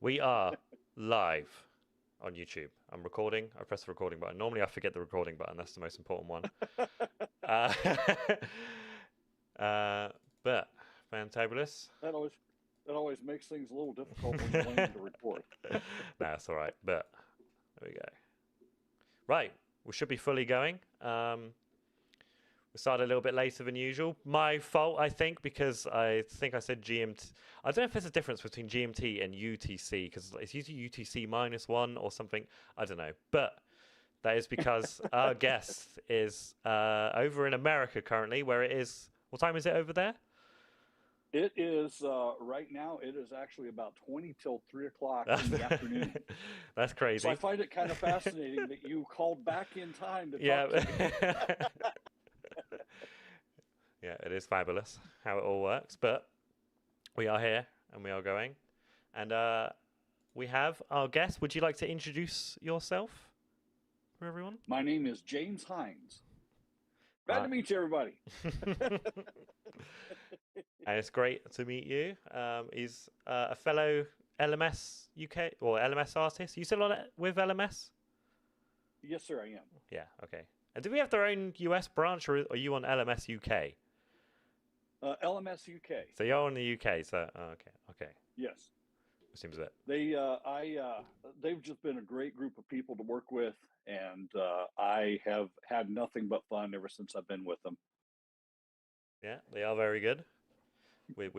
We are live on YouTube. I'm recording. I press the recording button. Normally, I forget the recording button. That's the most important one. Uh, but fantabulous. That always that always makes things a little difficult when you learn to record. No, that's all right. But there we go. Right, we should be fully going. We started a little bit later than usual. My fault, I think I said GMT. I don't know if there's a difference between GMT and UTC because it's usually UTC -1 or something. I don't know. But that is because our guest is over in America currently, where it is. What time is it over there? It is right now. It is actually about 20 till 3 o'clock in the afternoon. That's So crazy. I find it kind of fascinating that you called back in time to Yeah. talk to me. Yeah, it is fabulous how it all works. But we are here and we are going. And we have our guest. Would you like to introduce yourself for everyone? My name is James Hines. Glad to meet you, everybody. And it's great to meet you. He's a fellow LMS UK or LMS artist. You still on it with LMS? Yes, sir, I am. Yeah, okay. And do we have their own US branch, or are you on LMS UK? LMS UK. So you're on the UK, so okay. Yes. Seems a bit. They've just been a great group of people to work with, and I have had nothing but fun ever since I've been with them. Yeah, they are very good. We're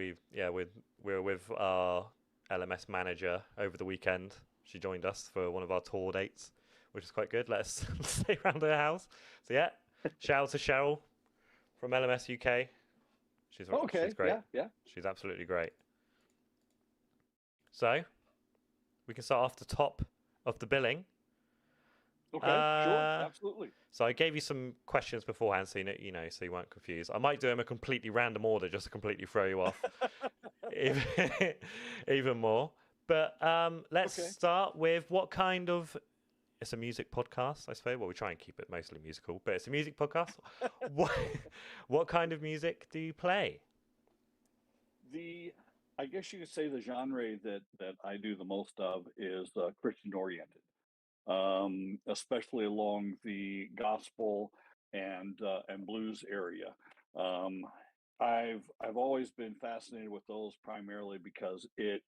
with our LMS manager over the weekend. She joined us for one of our tour dates, which is quite good. Let us stay around her house. So yeah, shout out to Cheryl from LMS UK. She's great. Yeah. She's absolutely great. So we can start off the top of the billing. Okay, sure, absolutely. So I gave you some questions beforehand, so so you weren't confused. I might do them in a completely random order, just to completely throw you off, even more. But let's start with what kind of. It's a music podcast, I suppose. Well, we try and keep it mostly musical, but it's a music podcast. What kind of music do you play? I guess you could say the genre that I do the most of is Christian oriented. Especially along the gospel and blues area. I've always been fascinated with those primarily because it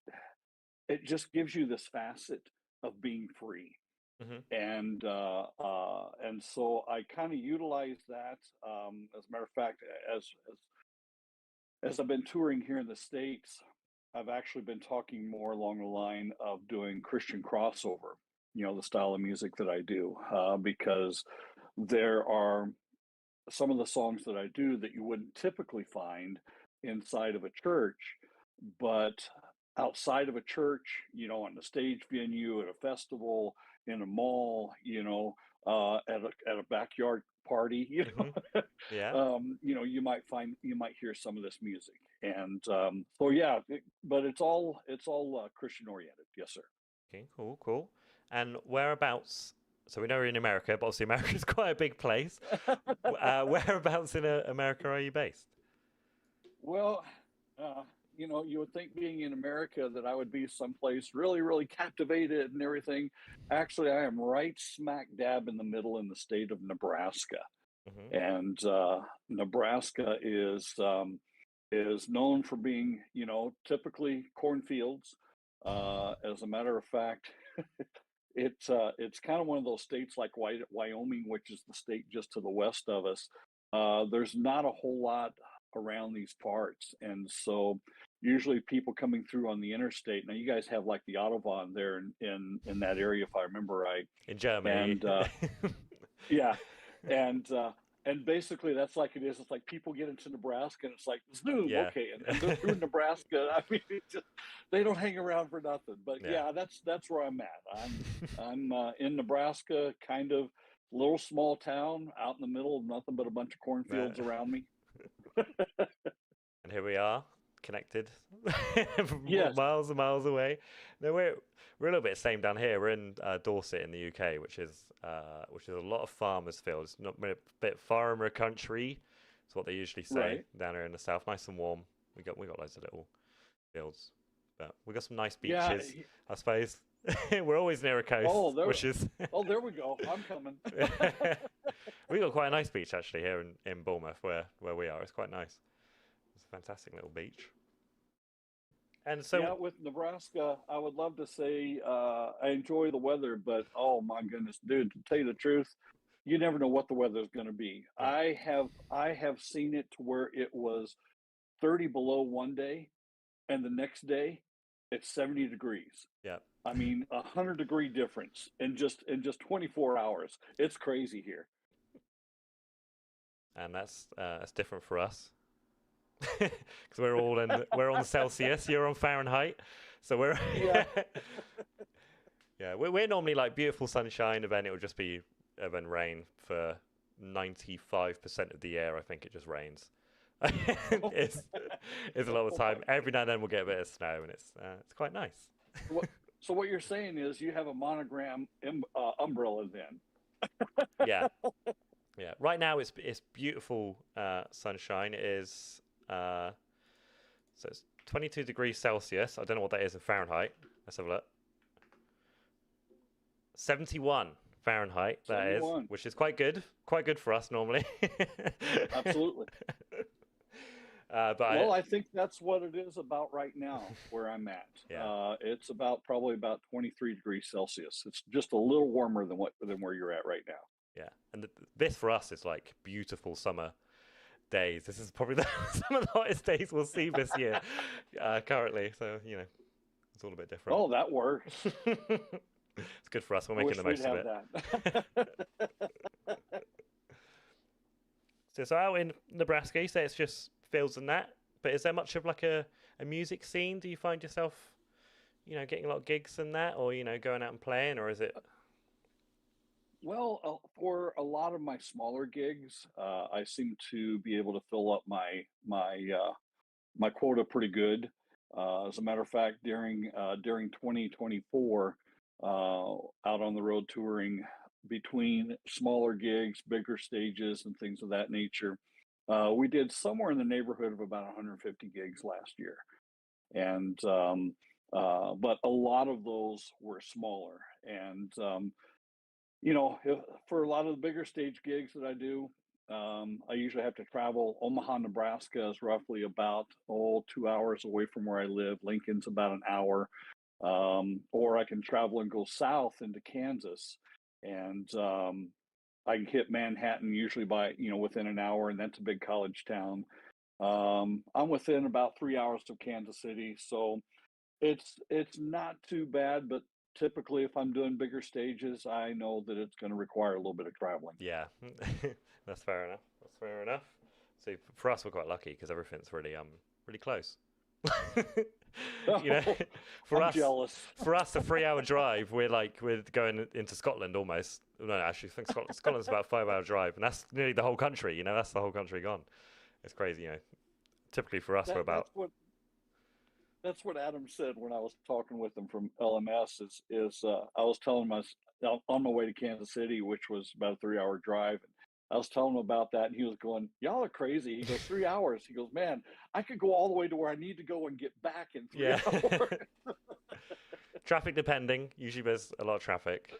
just gives you this facet of being free, and so I kind of utilize that. As a matter of fact, as I've been touring here in the States, I've actually been talking more along the line of doing Christian crossover, the style of music that I do, because there are some of the songs that I do that you wouldn't typically find inside of a church, but outside of a church, on a stage venue, at a festival, in a mall, at a backyard party, Yeah. you might hear some of this music, and so yeah, but it's all Christian oriented. Yes, sir. Okay, cool. And whereabouts? So we know we're in America, but obviously America's quite a big place. Whereabouts in America are you based? Well, you would think being in America that I would be someplace really, really captivated and everything. Actually, I am right smack dab in the middle in the state of Nebraska. And Nebraska is known for being, typically cornfields. As a matter of fact, it's kind of one of those states like Wyoming, which is the state just to the west of us. There's not a whole lot around these parts, and so usually people coming through on the interstate. Now you guys have like the Autobahn there in that area, if I remember right. In Germany. And yeah, and basically that's like it is. It's like people get into Nebraska and it's like zoom, Yeah. okay, and they're through Nebraska. I mean, they don't hang around for nothing. But yeah, that's where I'm at. I'm in Nebraska, kind of little small town out in the middle of nothing but a bunch of cornfields around me. And here we are, connected Yes. miles and miles away. No, we're a little bit the same down here. We're in Dorset in the UK, which is a lot of farmers' fields. Not a bit farmer country. Is what they usually say down here in the south. Nice and warm. We got loads of little fields. But we got some nice Yeah. beaches, I suppose. We're always near a coast, Oh, which is there we go. I'm coming. we got quite a nice beach actually here in Bournemouth where we are. It's quite nice. It's a fantastic little beach. And so Yeah, with Nebraska, I would love to say I enjoy the weather, but oh my goodness, dude, to tell you the truth, you never know what the weather is going to be. yeah, I have seen it to where it was 30 below one day, and the next day it's 70 degrees. yeah, I mean, 100-degree difference in just 24 hours. It's crazy here. and that's different for us because we're on Celsius. You're on Fahrenheit, so we're Yeah. yeah. We're normally like beautiful sunshine, and then it will just be then rain for 95% of the year. I think it just rains. it's it's a lot of the time. Every now and then we'll get a bit of snow, and it's quite nice. So what you're saying is you have a monogram umbrella then? Yeah, yeah. Right now it's beautiful sunshine. It is so it's 22 degrees Celsius. I don't know what that is in Fahrenheit. Let's have a look. 71 Fahrenheit. That is, 71. which is quite good. Quite good for us normally. Absolutely. But I think that's what it is about right now where I'm at. Yeah. It's probably about 23 degrees Celsius. It's just a little warmer than where you're at right now. yeah, and this for us is like beautiful summer days. This is probably some of the hottest days we'll see this year currently. So it's all a bit different. Oh, that works. It's good for us. We're I making wish the most we'd of have it. that. So out in Nebraska, you say it's just fields and that. But is there much of like a music scene? Do you find yourself, getting a lot of gigs and that, or going out and playing, or is it? Well, for a lot of my smaller gigs, I seem to be able to fill up my quota pretty good. As a matter of fact, during 2024, out on the road touring between smaller gigs, bigger stages, and things of that nature, we did somewhere in the neighborhood of about 150 gigs last year, and but a lot of those were smaller, and for a lot of the bigger stage gigs that I do, I usually have to travel. Omaha, Nebraska is roughly about 2 hours away from where I live. Lincoln's about an hour, or I can travel and go south into Kansas, and I can hit Manhattan usually by within an hour, and that's a big college town. I'm within about 3 hours of Kansas City, so it's not too bad, but typically if I'm doing bigger stages, I know that it's going to require a little bit of traveling. Yeah, that's fair enough. That's fair enough. So for us, we're quite lucky because everything's really close. you know, for I'm us, jealous. for us, a 3 hour drive, we're going into Scotland almost. No, actually, I think Scotland's about a 5 hour drive, and that's nearly the whole country. That's the whole country gone. It's crazy. Typically for us, we're about. That's what Adam said when I was talking with him from LMS. I was telling him I was on my way to Kansas City, which was about a 3 hour drive. And I was telling him about that, and he was going, "Y'all are crazy." He goes, 3 hours. He goes, "Man, I could go all the way to where I need to go and get back in 3 hours." Traffic depending. Usually there's a lot of traffic.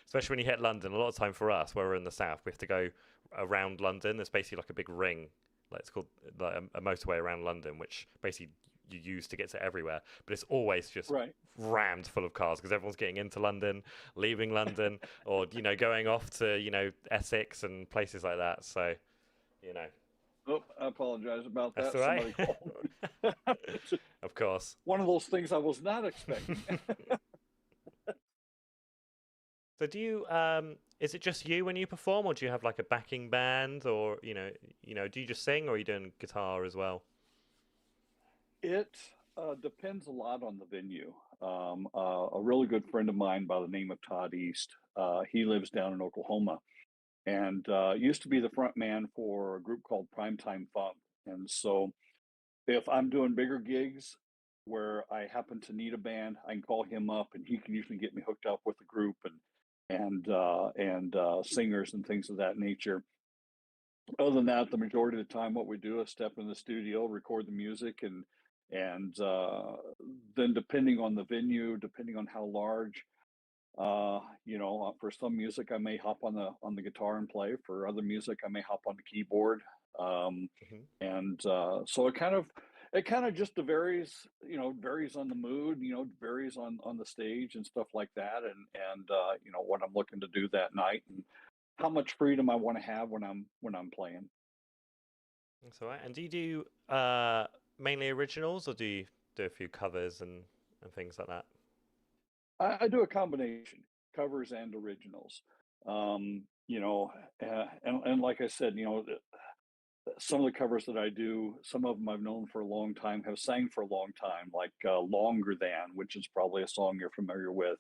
Especially when you hit London. A lot of time for us, where we're in the south, we have to go around London. There's basically like a big ring. It's called like a motorway around London, which basically you use to get to everywhere. But it's always just rammed full of cars because everyone's getting into London, leaving London, or going off to Essex and places like that. So, Oh, I apologize about that. That's all right. Somebody called. Of course. One of those things I was not expecting. So do you is it just you when you perform, or do you have like a backing band, or do you just sing, or are you doing guitar as well? It depends a lot on the venue. A really good friend of mine by the name of Todd East, he lives down in Oklahoma, and used to be the front man for a group called Primetime Funk. And so if I'm doing bigger gigs where I happen to need a band, I can call him up, and he can usually get me hooked up with a group and singers and things of that nature. Other than that, the majority of the time, what we do is step in the studio, record the music, And then depending on the venue, depending on how large, for some music I may hop on the guitar and play. For other music I may hop on the keyboard. Um, Hmm. and so it kind of just varies, varies on the mood, varies on the stage and stuff like that, and what I'm looking to do that night, and how much freedom I want to have when I'm playing. That's all right. And do you do mainly originals, or do you do a few covers and things like that? I do a combination, covers and originals. Um, you know, and like I said, some of the covers that I do, some of them I've known for a long time, have sang for a long time, like "Longer Than," which is probably a song you're familiar with.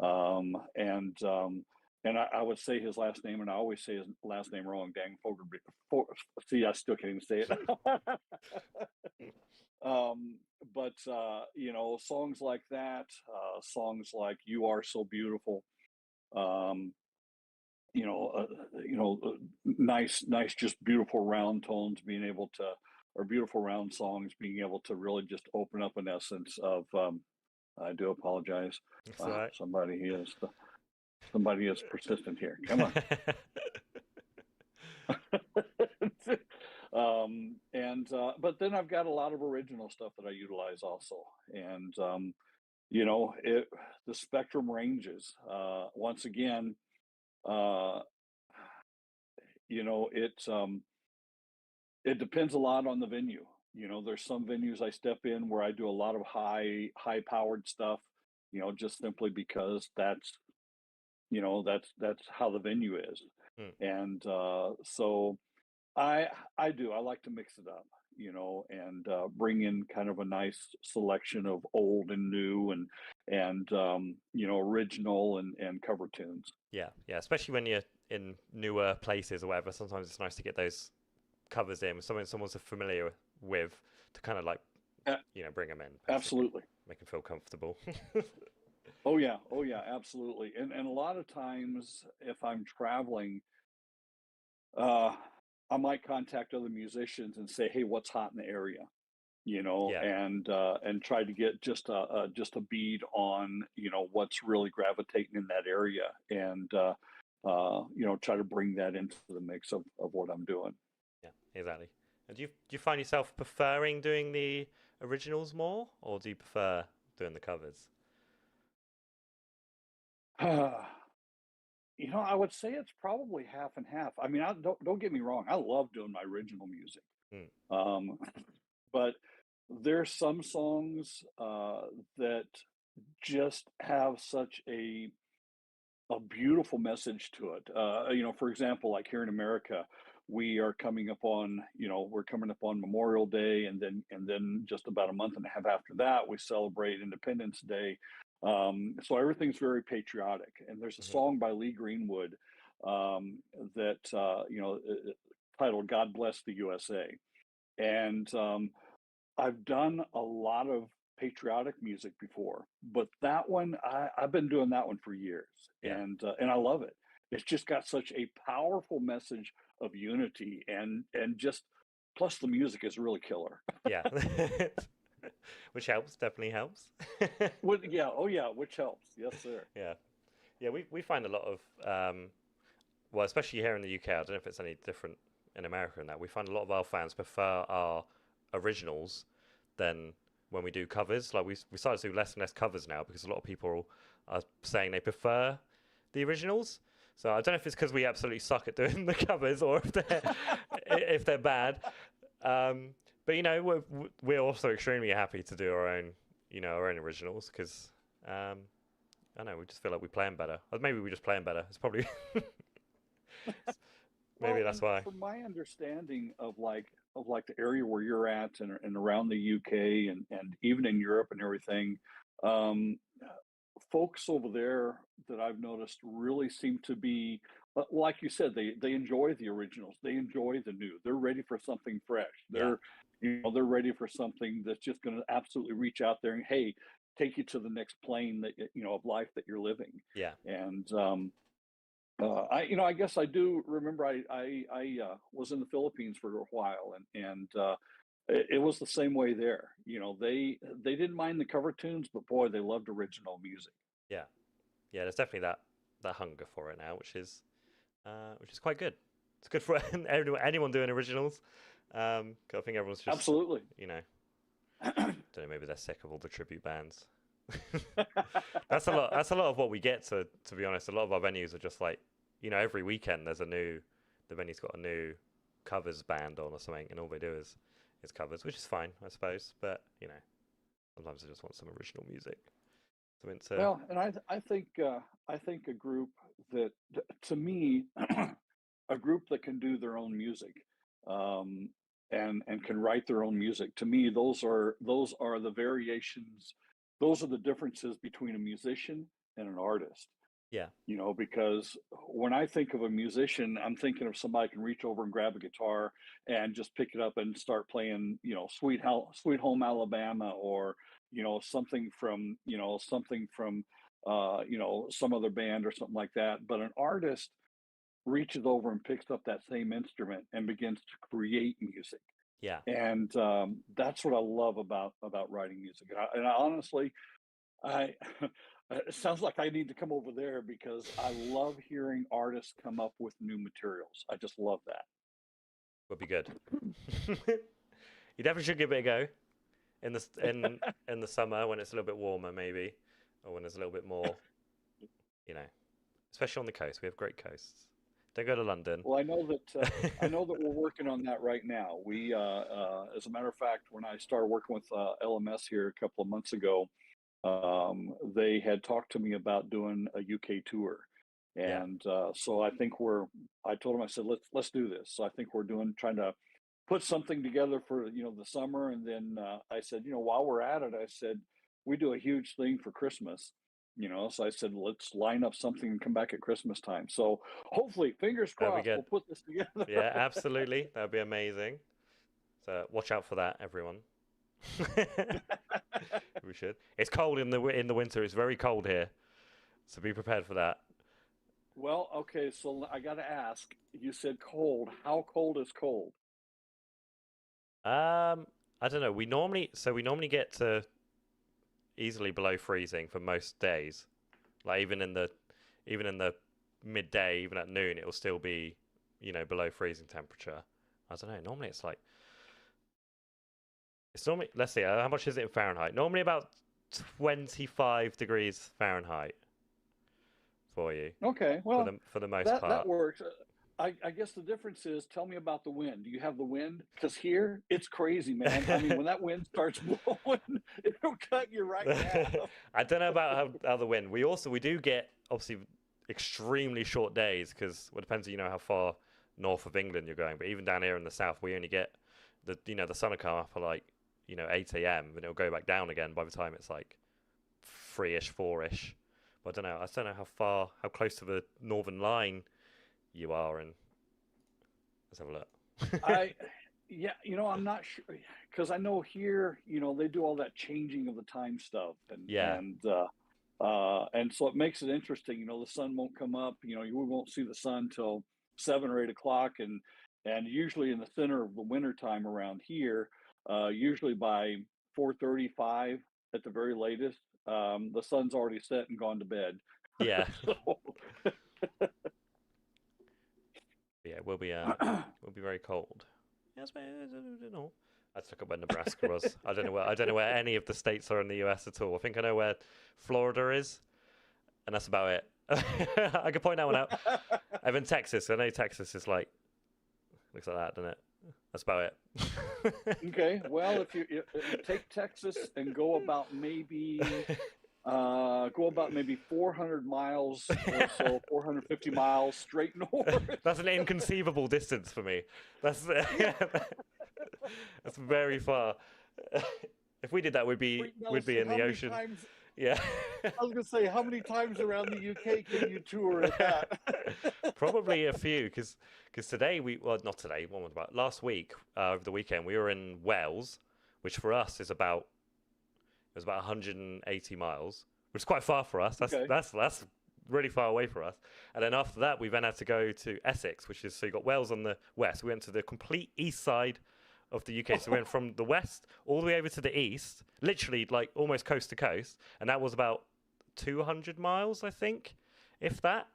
Um, and um, and I would say his last name, and I always say his last name wrong. Dang, Fogerby. See, I still can't even say it. um, but songs like that, songs like "You Are So Beautiful." Um, nice, just beautiful round tones, being able to, or beautiful round songs, being able to really just open up an essence of. I do apologize. That's all right. Somebody is persistent here. Come on. And but then I've got a lot of original stuff that I utilize also, and it the spectrum ranges. Once again, uh, it depends a lot on the venue. There's some venues I step in where I do a lot of high powered stuff. Just simply because that's how the venue is, Mm. and so I like to mix it up, and bring in kind of a nice selection of old and new, and original and cover tunes. Yeah, yeah. Especially when you're in newer places or whatever. Sometimes it's nice to get those covers in with something someone's familiar with to kind of like A- bring them in basically, Absolutely. make them feel comfortable. Oh yeah, absolutely. And a lot of times, if I'm traveling, uh, I might contact other musicians and say, "Hey, what's hot in the area?" Yeah. And try to get just a bead on what's really gravitating in that area, and try to bring that into the mix of what I'm doing. Yeah, exactly. And do you find yourself preferring doing the originals more, or do you prefer doing the covers? I would say it's probably half and half. I mean, don't get me wrong. I love doing my original music, Mm. um, but there's some songs that just have such a beautiful message to it. For example, like here in America, we're coming up on Memorial Day, and then just about a month and a half after that, we celebrate Independence Day. So everything's very patriotic. And there's a Hmm. song by Lee Greenwood, um, that titled "God Bless the USA." And I've done a lot of patriotic music before, but that one I've been doing that one for years, Yeah, and I love it. It's just got such a powerful message of unity, and just plus the music is really killer. yeah. Which helps, definitely helps. Yeah, oh yeah, which helps. Yes, sir. Yeah, yeah. We find a lot of well, especially here in the UK. I don't know if it's any different in America. In that we find a lot of our fans prefer our originals than when we do covers. Like we started to do less and less covers now because a lot of people are saying they prefer the originals. So I don't know if it's because we absolutely suck at doing the covers or if they're bad. Um, but we're also extremely happy to do our own originals because um, I don't know, we just feel like we play them better. Or maybe we just play them better. It's probably maybe Well, that's and why. from my understanding of like the area where you're at, and around the UK, and even in Europe and everything, um, folks over there that I've noticed really seem to be, like you said, they enjoy the originals, they enjoy the new, they're ready for something fresh. Yeah, They're ready for something that's just going to absolutely reach out there and, hey, take you to the next plane that of life that you're living. yeah. And I guess I do remember I was in the Philippines for a while, and it was the same way there. You know, they didn't mind the cover tunes, but boy, they loved original music. Yeah, yeah. There's definitely that hunger for it now, which is quite good. It's good for anyone doing originals. I think everyone's just Absolutely. you know, don't know, maybe they're sick of all the tribute bands. That's a lot. That's a lot of what we get. To be honest, a lot of our venues are just like, every weekend the venue's got a new covers band on or something, and all they do is covers, which is fine, I suppose. But sometimes I just want some original music. Well, and I think a group that, to me, a group that can do their own music, and can write their own music. To me, those are the variations. Those are the differences between a musician and an artist. yeah, Because when I think of a musician, I'm thinking of somebody can reach over and grab a guitar and just pick it up and start playing, Sweet Home Alabama, or, something from, some other band or something like that. But an artist reaches over and picks up that same instrument and begins to create music. yeah. And that's what I love about writing music. And I honestly, I it sounds like I need to come over there, because I love hearing artists come up with new materials. I just love that. Would be good. You definitely should give it a go in the summer when it's a little bit warmer, maybe, or when there's a little bit more, especially on the coast. We have great coasts. Don't go to London. Well, I know that we're working on that right now. We, as a matter of fact, when I started working with LMS here a couple of months ago, they had talked to me about doing a UK tour. And so I told them, I said, let's do this. So I think we're trying to put something together for, the summer. And then I said, while we're at it, I said, we do a huge thing for Christmas, so I said, let's line up something and come back at Christmas time. So hopefully, fingers crossed, we'll put this together. Yeah, absolutely. That'd be amazing. So watch out for that, everyone. We should. It's cold in the winter. It's very cold here, so be prepared for that. Well, okay. So I got to ask. You said cold. How cold is cold? I don't know. We normally get to easily below freezing for most days. Like even in the midday, even at noon, it will still be below freezing temperature. I don't know. Normally it's normally, let's see, how much is it in Fahrenheit? Normally about 25 degrees Fahrenheit for you. Okay, well, for the most part. That works. I guess the difference is, tell me about the wind. Do you have the wind? Because here, it's crazy, man. I mean, when that wind starts blowing, it'll cut you right now. I don't know about how the wind. We do get, obviously, extremely short days, because it depends, how far north of England you're going. But even down here in the south, we only get the sun will come up at like 8 a.m. and it'll go back down again by the time it's like 3ish, 4ish. But I don't know how close to the northern line you are, and let's have a look. I'm not sure, because I know here, they do all that changing of the time stuff, and so it makes it interesting. The sun won't come up. We won't see the sun till 7 or 8 o'clock, and usually in the center of the winter time around here, usually by 4:35 at the very latest, the sun's already set and gone to bed. Yeah. Yeah, we'll be very cold. Yes, I don't know. I just look up where Nebraska was. I don't know where any of the states are in the US at all. I think I know where Florida is, and that's about it. I could point that one out. I'm in Texas. I know Texas is looks like that, doesn't it? That's about it. Okay. Well, if you take Texas and go about maybe 400 miles or so, 450 miles straight north. That's an inconceivable distance for me. That's very far. If we did that, we'd be in the ocean. Yeah. I was gonna say, how many times around the UK can you tour at that? Probably a few, because today not today. Last week, over the weekend, we were in Wales, which for us is about 180 miles, which is quite far for us. That's really far away for us. And then after that, we then had to go to Essex, so you got Wales on the west. We went to the complete east side of the UK. So we went from the west all the way over to the east, literally like almost coast to coast, and that was about 200 miles, I think, if that.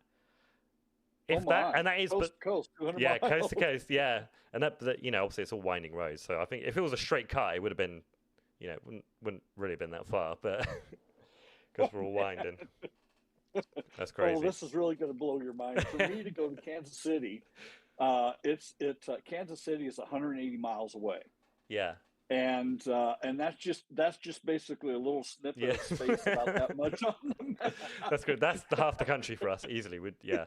If that, and that is, coast but to coast, 200 yeah, miles. coast to coast, yeah, and that, you know, obviously it's all winding roads. So I think if it was a straight cut, it would have been, you know, wouldn't really have been that far, but because we're all winding. That's crazy. Oh, this is really going to blow your mind. For me to go to Kansas City, Kansas City is 180 miles away. Yeah. And that's just basically a little snippet of space about that much on the map. That's good. That's half the country for us easily. Yeah.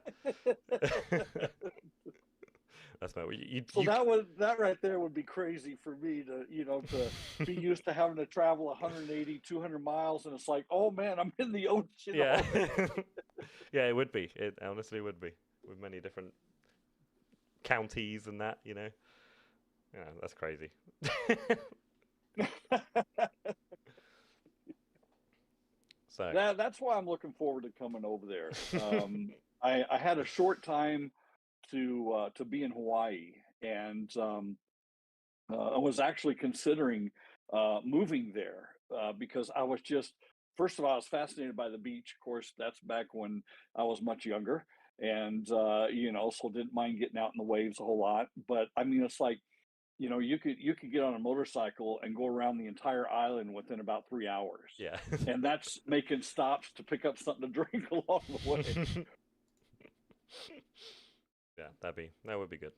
That's not so that right there would be crazy for me to be used to having to travel 180, 200 miles, and it's like, oh man, I'm in the ocean. Yeah. Yeah, it would be. It honestly would be, with many different counties and that, you know. Yeah, that's crazy. So that's why I'm looking forward to coming over there. I had a short time to be in Hawaii, and I was actually considering moving there because I was just, first of all, I was fascinated by the beach. Of course, that's back when I was much younger, and so didn't mind getting out in the waves a whole lot. But I mean, it's like, you could get on a motorcycle and go around the entire island within about 3 hours. yeah. And that's making stops to pick up something to drink along the way. Yeah, that would be good.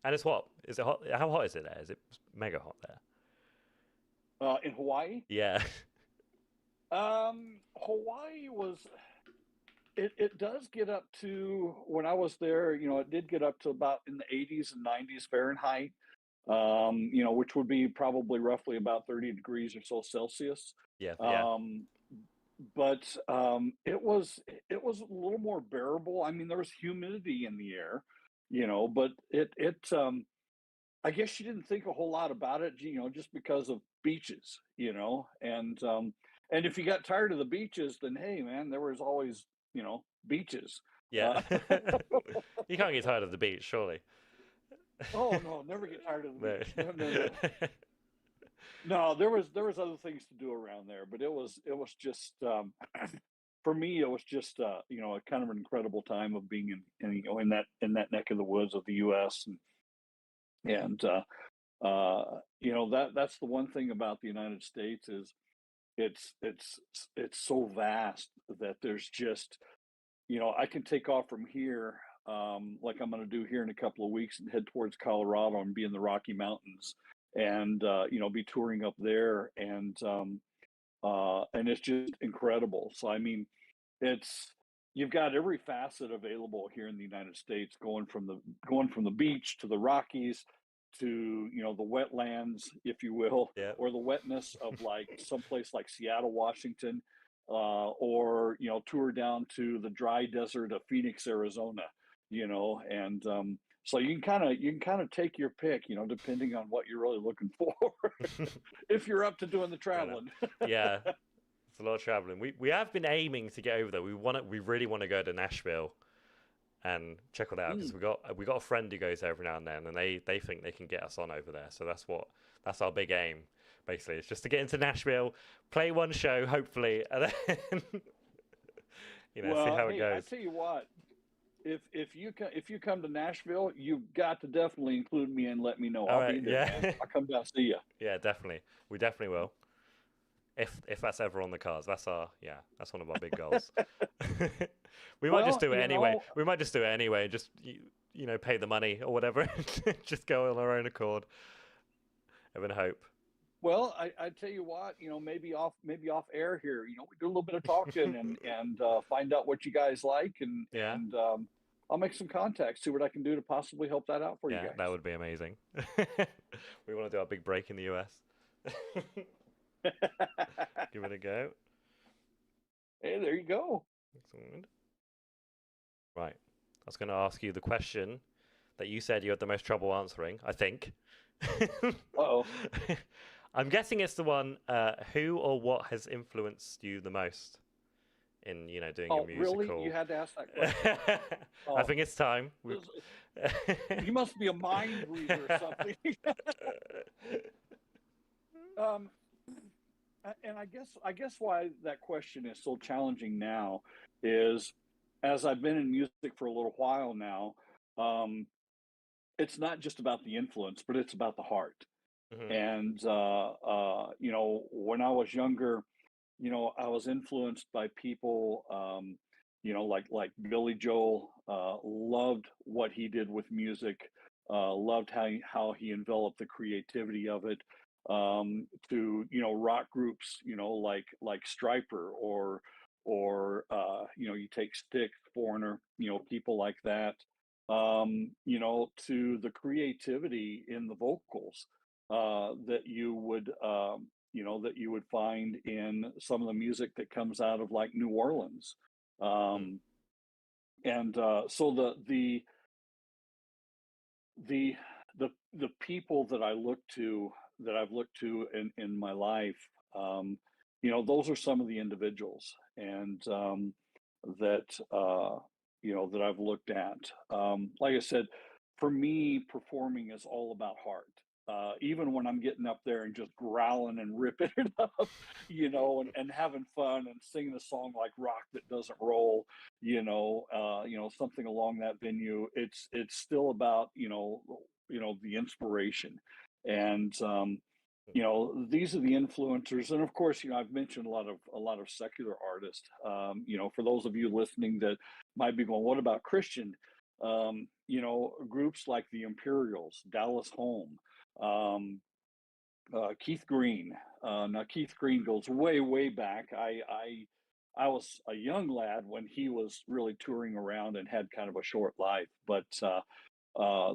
And it's hot. Is it hot? How hot is it there? Is it mega hot there? In Hawaii? Yeah. Hawaii was, it does get up to, when I was there, it did get up to about in the 80s and 90s Fahrenheit. Which would be probably roughly about 30 degrees or so Celsius. Yeah. But it was a little more bearable. I mean, there was humidity in the air, but I guess you didn't think a whole lot about it, just because of beaches, and if you got tired of the beaches, then hey, man, there was always, beaches. Yeah. You can't get tired of the beach, surely. Oh no, never get tired of the beach. No, there was other things to do around there, but it was just for me, it was just a kind of an incredible time of being in that neck of the woods of the U.S. and that's the one thing about the United States is it's so vast that there's just I can take off from here. Like I'm going to do here in a couple of weeks and head towards Colorado and be in the Rocky Mountains and, be touring up there. And it's just incredible. So, I mean, you've got every facet available here in the United States, going from the beach to the Rockies to, the wetlands, if you will, yeah. or the wetness of like someplace like Seattle, Washington, or, tour down to the dry desert of Phoenix, Arizona. And so you can kind of take your pick, depending on what you're really looking for, if you're up to doing the traveling. Yeah, it's a lot of traveling. We have been aiming to get over there. We really want to go to Nashville and check it out because we got a friend who goes there every now and then, and they think they can get us on over there. So that's our big aim. Basically, it's just to get into Nashville, play one show, hopefully, and then see how it goes. I tell you what. If you come to Nashville, you've got to definitely include me and let me know. I'll be there. Man. I'll come down and see you. Yeah, definitely. We definitely will. If that's ever on the cards, that's one of our big goals. We might just do it anyway. We might just do it anyway. Just pay the money or whatever. Just go on our own accord. Have and hope. Well, I tell you what, maybe off air here, we do a little bit of talking and find out what you guys like and I'll make some contacts, see what I can do to possibly help that out for you guys. That would be amazing. We want to do our big break in the US. Give it a go. Hey, there you go. Excellent. Right. I was going to ask you the question that you said you had the most trouble answering, I think. Uh-oh. I'm guessing it's the one, who or what has influenced you the most in doing a Oh, really? You musical. had to ask that question. I Oh, think it's time. you must be a mind reader or something. um, and I guess why that question is so challenging now is, as I've been in music for a little while now, um, it's not just about the influence, but it's about the heart. Mhm. And when I was younger, I was influenced by people, like Billy Joel. Loved what he did with music. Loved how he enveloped the creativity of it. To rock groups, like Striper or you take Styx, Foreigner, people like that. To the creativity in the vocals that you would that you would find in some of the music that comes out of like New Orleans. Mm. Um, so the the people that I've looked to in my life, those are some of the individuals and that that I've looked at. Like I said, for me, performing is all about heart. Even when I'm getting up there and just growling and ripping it up, and having fun and singing a song like "Rock That Doesn't Roll," something along that venue. It's still about the inspiration, and these are the influencers. And of course, I've mentioned a lot of secular artists. For those of you listening that might be going, what about Christian? Groups like the Imperials, Dallas Home, um, Keith Green. Now Keith Green goes way, way back. I was a young lad when he was really touring around and had kind of a short life. But the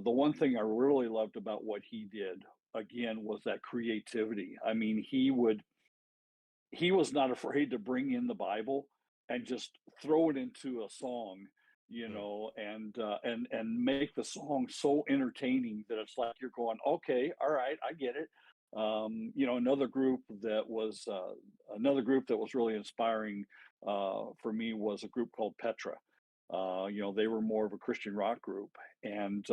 one thing I really loved about what he did again was that creativity. I mean, he was not afraid to bring in the Bible and just throw it into a song, Mm. and make the song so entertaining that it's like you're going, okay, all right, I get it. Another group that was really inspiring for me was a group called Petra. They were more of a Christian rock group, and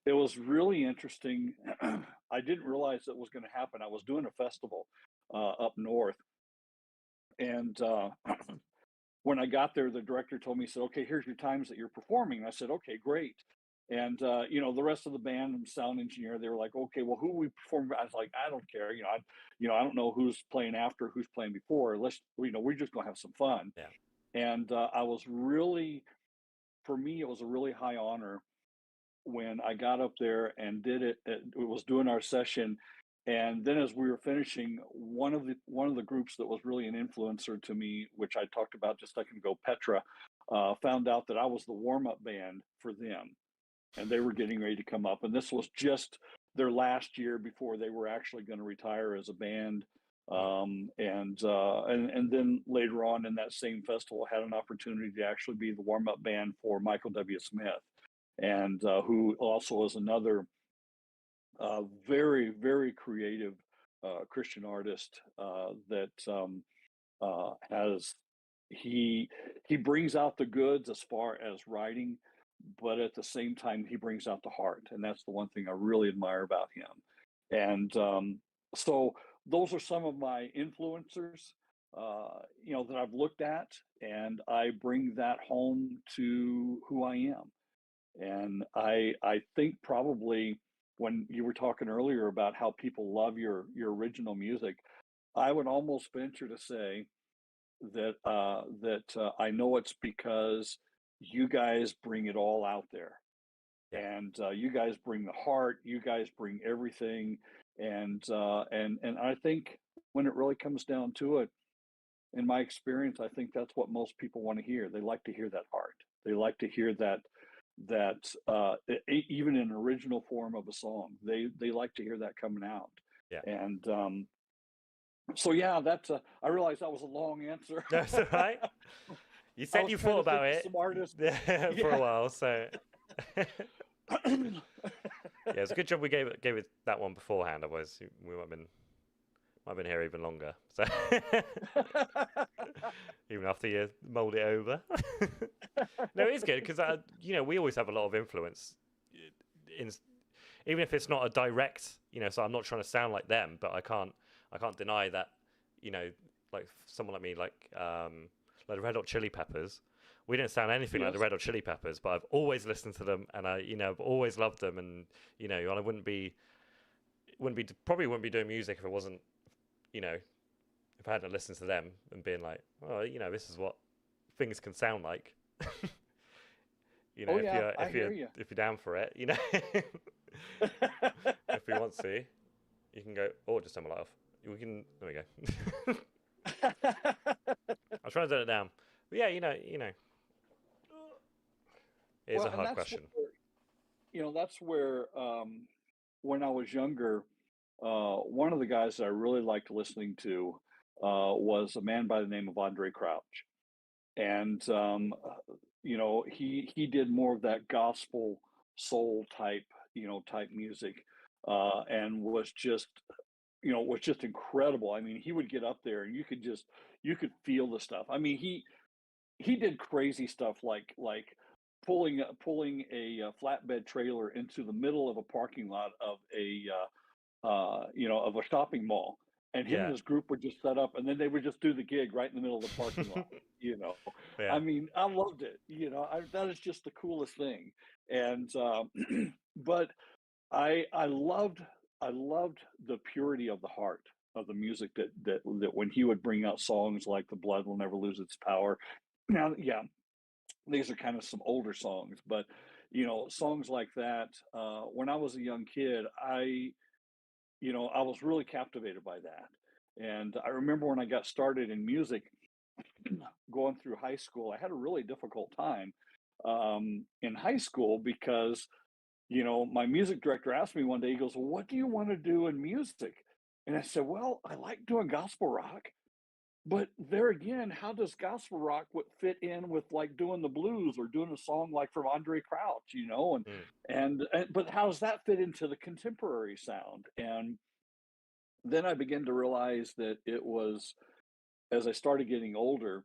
it was really interesting. I didn't realize it was going to happen. I was doing a festival up north, and when I got there, the director told me, he said, "Okay, here's your times that you're performing." And I said, "Okay, great." And the rest of the band and sound engineer, they were like, "Okay, well, who we perform?" I was like, "I don't care. I don't know who's playing after, who's playing before. We're just gonna have some fun." Yeah. And I was really, for me, it was a really high honor when I got up there and did it. It was doing our session, and then as we were finishing, one of the groups that was really an influencer to me, which I talked about just a second ago, Petra, found out that I was the warm up band for them, and they were getting ready to come up, and this was just their last year before they were actually going to retire as a band. Mm. And then later on in that same festival, had an opportunity to actually be the warm up band for Michael W. Smith, and who also is another very, very creative Christian artist that has he brings out the goods as far as writing, but at the same time he brings out the heart, and that's the one thing I really admire about him. And so those are some of my influencers, that I've looked at, and I bring that home to who I am. And I think probably when you were talking earlier about how people love your original music, I would almost venture to say that I know it's because you guys bring it all out there, Yeah. and you guys bring the heart, you guys bring everything, and I think when it really comes down to it, in my experience, I think that's what most people want to hear. They like to hear that heart. They like to hear even in original form of a song. They like to hear that coming out. Yeah. And so yeah, I realized that was a long answer. That's all right. You I said was you trying thought to think about of it some artists. for a Yeah. while, so yeah, it's a good job we gave it that one beforehand. Otherwise, we might I've been here even longer. So even after you mold it over. No, it's good because we always have a lot of influence in, even if it's not a direct, so I'm not trying to sound like them, but I can't deny that, like someone like me, like the Red Hot Chili Peppers, we didn't sound anything like the Red Hot Chili Peppers, but I've always listened to them, and I've always loved them, and I probably wouldn't be doing music if it wasn't, if I hadn't listened to them and been like, oh, this is what things can sound like. If you're down for it, if we want to, you can go, or just turn my light off. There we go. I'll try to turn it down. But yeah, it's a hard question. That's where when I was younger, one of the guys that I really liked listening to was a man by the name of Andre Crouch. And, he did more of that gospel soul type music, and was just incredible. I mean, he would get up there and you could feel the stuff. I mean, he did crazy stuff like pulling a flatbed trailer into the middle of a parking lot of of a shopping mall, and him and his group would just set up, and then they would just do the gig right in the middle of the parking lot. Yeah. I mean, I loved it. That is just the coolest thing. And but I loved the purity of the heart of the music that when he would bring out songs like "The Blood Will Never Lose Its Power." Now, yeah, these are kind of some older songs, but songs like that. When I was a young kid, I was really captivated by that. And I remember when I got started in music, going through high school, I had a really difficult time in high school because, my music director asked me one day, he goes, "Well, what do you want to do in music?" And I said, "Well, I like doing gospel rock. But there again, how does gospel rock fit in with like doing the blues or doing a song like from Andre Crouch, and but how does that fit into the contemporary sound?" And then I began to realize that it was, as I started getting older,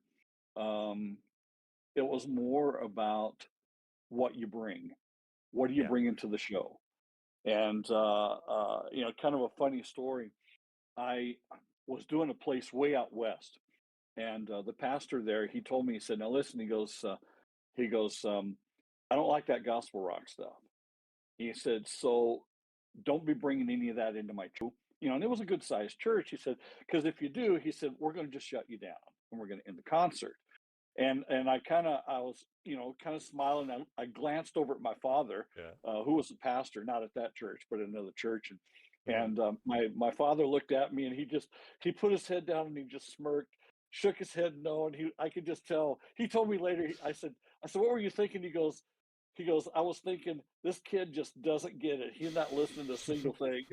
it was more about what you bring. What do you bring into the show? And kind of a funny story. I was doing a place way out west, and the pastor there, he told me, he said, "Now listen," he goes, "I don't like that gospel rock stuff." He said, "So don't be bringing any of that into my church." And it was a good sized church. He said, "Because if you do," he said, "we're going to just shut you down and we're going to end the concert." And I was kind of smiling. I glanced over at my father, who was a pastor, not at that church, but at another church. And my father looked at me, and he put his head down and he just smirked, shook his head no, and I could just tell. He told me later. I said, "What were you thinking?" He goes, "I was thinking this kid just doesn't get it. He's not listening to a single thing."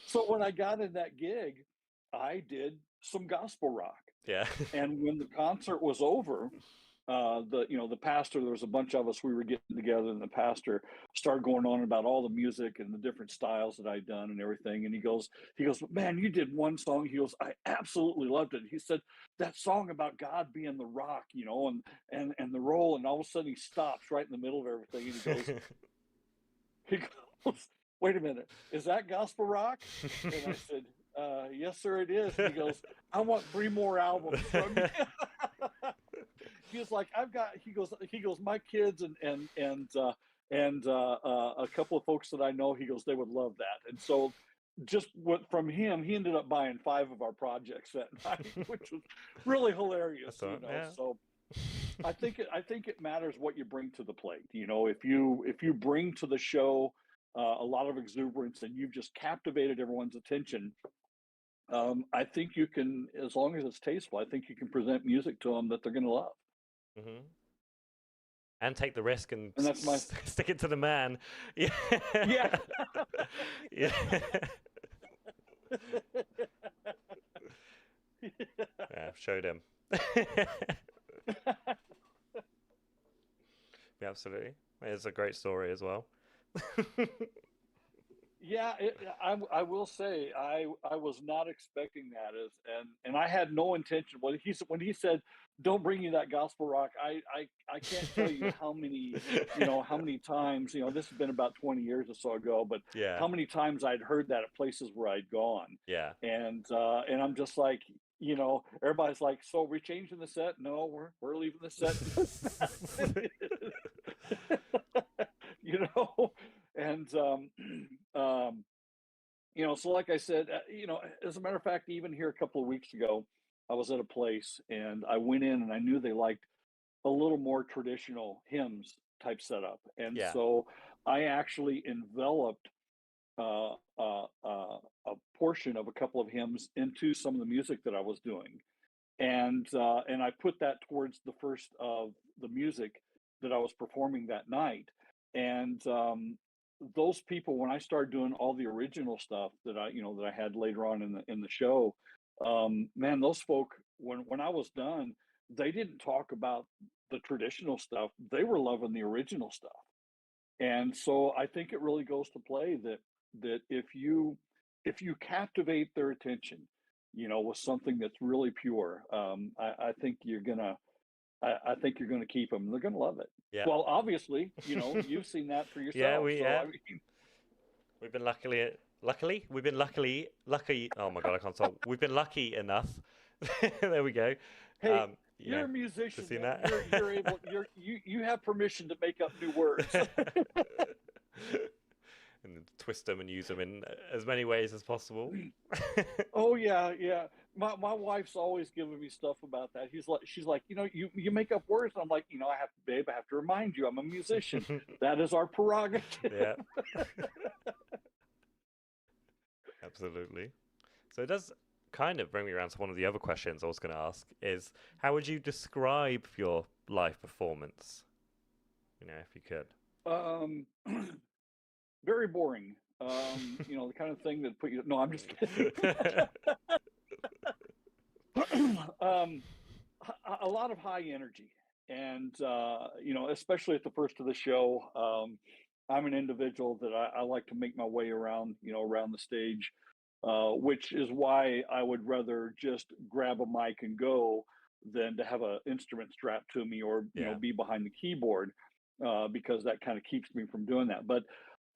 So when I got in that gig, I did some gospel rock. Yeah. And when the concert was over, the pastor, there was a bunch of us, we were getting together, and the pastor started going on about all the music and the different styles that I'd done and everything. And he goes, "Man, you did one song." He goes, "I absolutely loved it." He said, "That song about God being the rock, and the roll." And all of a sudden he stops right in the middle of everything. And he goes, "Wait a minute, is that gospel rock?" And I said, "Yes, sir, it is." And he goes, "I want 3 more albums from you." He was like, he goes, "My kids and a couple of folks that I know," he goes, "they would love that." And so just from him, he ended up buying 5 of our projects that night, which was really hilarious. So I think it matters what you bring to the plate. If you bring to the show a lot of exuberance and you've just captivated everyone's attention, I think you can, as long as it's tasteful, I think you can present music to them that they're going to love. Mm-hmm. And take the risk and that's stick it to the man. Yeah. Yeah. Yeah. Yeah, showed him. Yeah, absolutely. It's a great story as well. Yeah, I will say I was not expecting that and I had no intention. When he said, "Don't bring you that gospel rock," I can't tell you how many times, this has been about 20 years or so ago, but Yeah, how many times I'd heard that at places where I'd gone, yeah. and I'm just like, everybody's like, "So we're changing the set?" No, we're leaving the set. you know, and um, so like I said, as a matter of fact, even here a couple of weeks ago, I was at a place and I went in and I knew they liked a little more traditional hymns type setup, and Yeah, so I actually enveloped a portion of a couple of hymns into some of the music that I was doing, and I put that towards the first of the music that I was performing that night. And those people, when I started doing all the original stuff that I had later on in the show, man, those folk, when I was done, they didn't talk about the traditional stuff. They were loving the original stuff. And so I think it really goes to play that if you captivate their attention, with something that's really pure, I think I think you're gonna keep them. They're gonna love it. yeah. Well, obviously, you've seen that for Yeah, yourself. we So yeah. I mean, We've been we've been lucky. Oh my God, I can't talk. We've been lucky enough. There we go. hey, You you're know, a to musician, see man. that. You have permission to make up new words. And twist them and use them in as many ways as possible. Oh yeah, yeah. My wife's always giving me stuff about that. She's like, you make up words. And I'm like, I have to remind you, I'm a musician. That is our prerogative. Yeah, absolutely. So it does kind of bring me around to one of the other questions I was going to ask is how would you describe your live performance? If you could. Um, very boring. The kind of thing that put you. No, I'm just kidding. um, a lot of high energy, and especially at the first of the show. I'm an individual that I like to make my way around, around the stage, which is why I would rather just grab a mic and go than to have an instrument strapped to me or Yeah. be behind the keyboard, because that kind of keeps me from doing that. But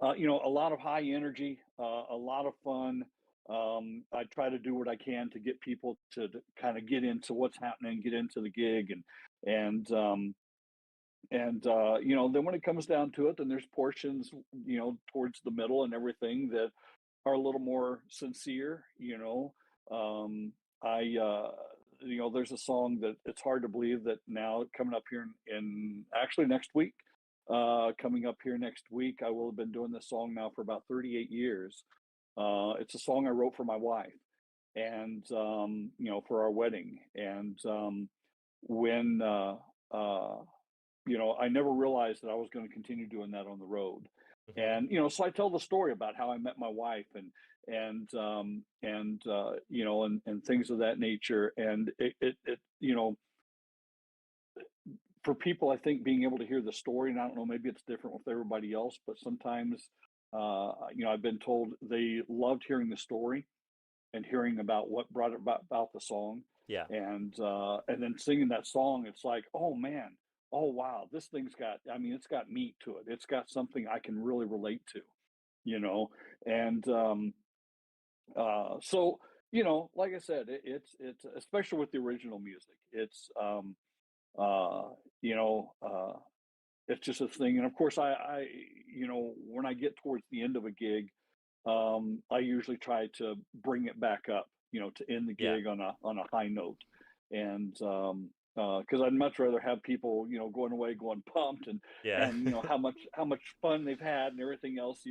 a lot of high energy, a lot of fun. I try to do what I can to get people to kind of get into what's happening, get into the gig, and then when it comes down to it, then there's portions towards the middle and everything that are a little more sincere. I there's a song that it's hard to believe that now coming up here in actually next week. Coming up here next week, I will have been doing this song now for about 38 years. It's a song I wrote for my wife, and for our wedding. And when I never realized that I was going to continue doing that on the road. Hmm. And so I tell the story about how I met my wife and things of that nature. And it for people, I think being able to hear the story, and I don't know, maybe it's different with everybody else, but sometimes I've been told they loved hearing the story and hearing about what brought it about the song, Yeah. and then singing that song. It's like, oh man, oh wow, this thing's got. I mean, it's got meat to it. It's got something I can really relate to, you know. And so like I said, it's especially with the original music. Uh, you know, uh, it's just a thing. And of course, when I get towards the end of a gig, I usually try to bring it back up, to end the Yeah. gig on a high note, and because I'd much rather have people, going away going pumped Yeah. and how much fun they've had and everything else,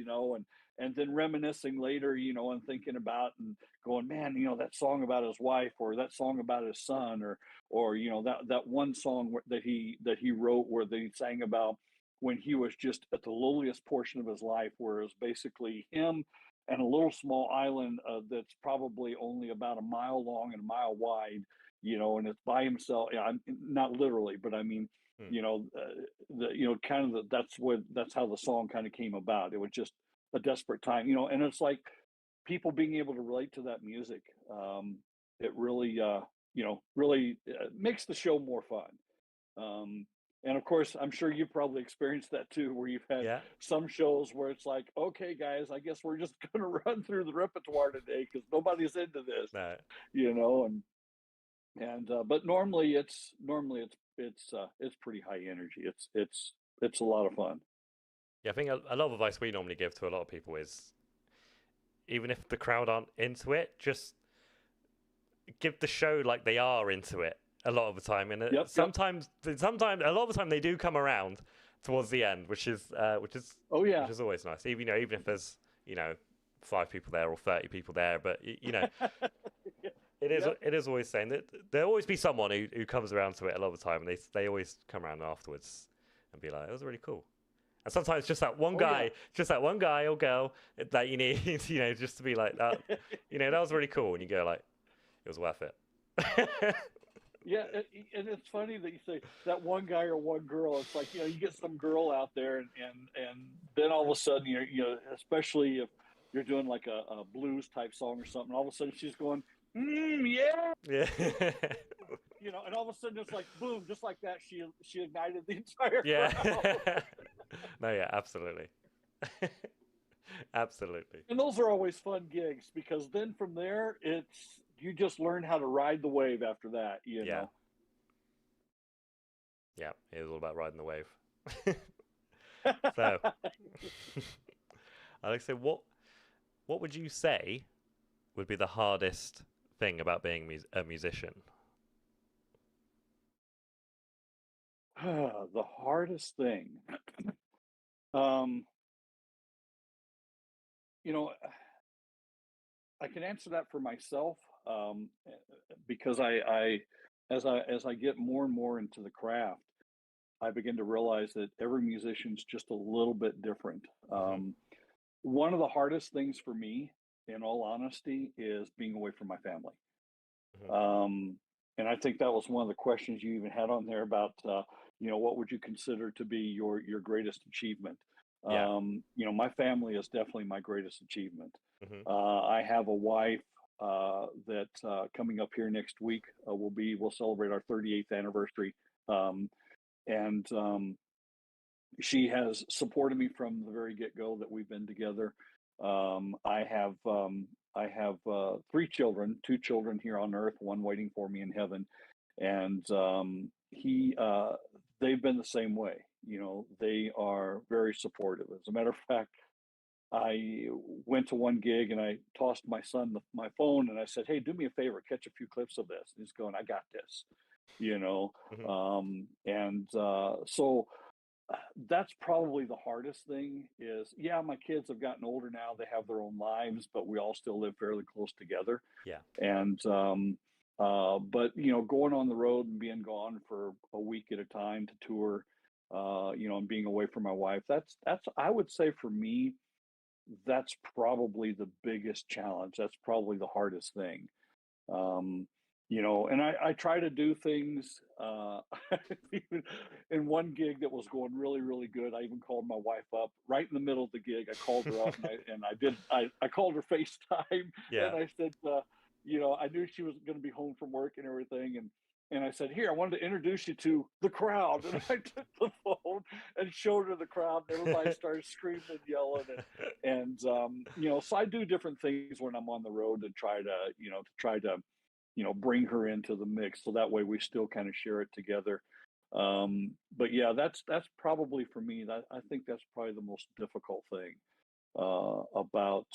and then reminiscing later, and thinking about and going, man, that song about his wife or that song about his son or that one song that he wrote where they sang about when he was just at the lowliest portion of his life, where it was basically him and a little small island that's probably only about a mile long and a mile wide, and it's by himself. Yeah, I'm not literally, but I mean, Hmm. kind of that's how the song kind of came about. It was just a desperate time, and it's like people being able to relate to that music. It really, really makes the show more fun. And of course, I'm sure you've probably experienced that too, where you've had Yeah. some shows where it's like, okay, guys, I guess we're just going to run through the repertoire today because nobody's into this, No. But normally it's pretty high energy. It's a lot of fun. Yeah, I think a lot of advice we normally give to a lot of people is, even if the crowd aren't into it, just give the show like they are into it a lot of the time. And sometimes, a lot of the time, they do come around towards the end, which is Oh yeah. which is always nice. Even if there's 5 people there or 30 people there, but it is always saying that there'll always be someone who comes around to it a lot of the time, and they always come around afterwards and be like, "It was really cool." And sometimes just that one one guy or girl that you need, just to be like that. That was really cool, and you go like, it was worth it. Yeah, and it's funny that you say that one guy or one girl. It's like, you get some girl out there, and then all of a sudden, especially if you're doing like a blues type song or something, all of a sudden she's going, yeah, yeah, and all of a sudden it's like boom, just like that, she ignited the entire crowd. No, yeah, absolutely. Absolutely. And those are always fun gigs, because then from there, you just learn how to ride the wave after that, Yeah, it was all about riding the wave. So, Alexa, what would you say would be the hardest thing about being a musician? The hardest thing, um, I can answer that for myself, because as I get more and more into the craft, I begin to realize that every musician's just a little bit different. One of the hardest things for me, in all honesty, is being away from my family. And I think that was one of the questions you even had on there about, what would you consider to be your greatest achievement? Yeah. My family is definitely my greatest achievement. I have a wife that coming up here next week, we'll celebrate our 38th anniversary. And she has supported me from the very get-go that we've been together. I have 3 children, 2 children here on earth, one waiting for me in heaven, and they've been the same way. They are very supportive. As a matter of fact, I went to one gig and I tossed my son my phone and I said, "Hey, do me a favor, catch a few clips of this." And he's going, "I got this," So that's probably the hardest thing is, my kids have gotten older now. They have their own lives, but we all still live fairly close together. Yeah. And, but, going on the road and being gone for a week at a time to tour, and being away from my wife, that's, I would say for me, that's probably the biggest challenge. That's probably the hardest thing. And I try to do things, even in one gig that was going really, really good. I even called my wife up right in the middle of the gig. I called her up and I called her FaceTime. Yeah. And I said, I knew she was going to be home from work and everything. And I said, "Here, I wanted to introduce you to the crowd." And I took the phone and showed her the crowd, and everybody started screaming and yelling. And so I do different things when I'm on the road to try to bring her into the mix, so that way we still kind of share it together. But yeah, that's probably for me. I think that's probably the most difficult thing about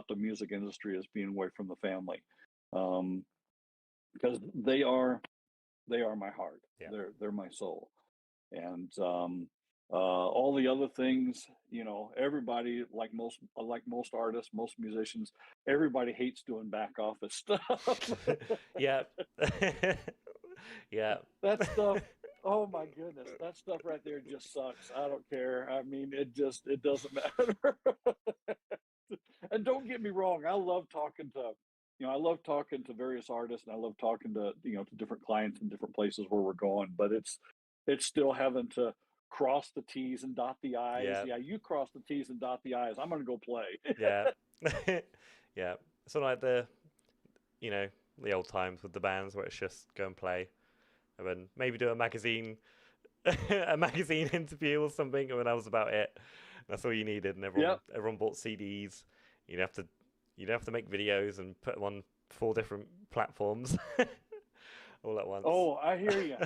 the music industry, is being away from the family, because they are my heart. Yeah. They're my soul, and all the other things, everybody, like most artists, most musicians, everybody hates doing back office stuff. Yeah. Yeah. That stuff, oh my goodness, that stuff right there just sucks. I don't care. I mean, it doesn't matter. And don't get me wrong, I love talking to various artists, and I love talking to different clients in different places where we're going, but it's still having to cross the T's and dot the I's. Yeah. Yeah, you cross the T's and dot the I's. I'm going to go play. Yeah. Yeah. It's not like the, the old times with the bands where it's just go and play, and then maybe do a magazine, a magazine interview or something, and then that was about it. That's all you needed, and everyone bought CDs. You don't have to make videos and put them on 4 different platforms all at once. Oh, I hear you.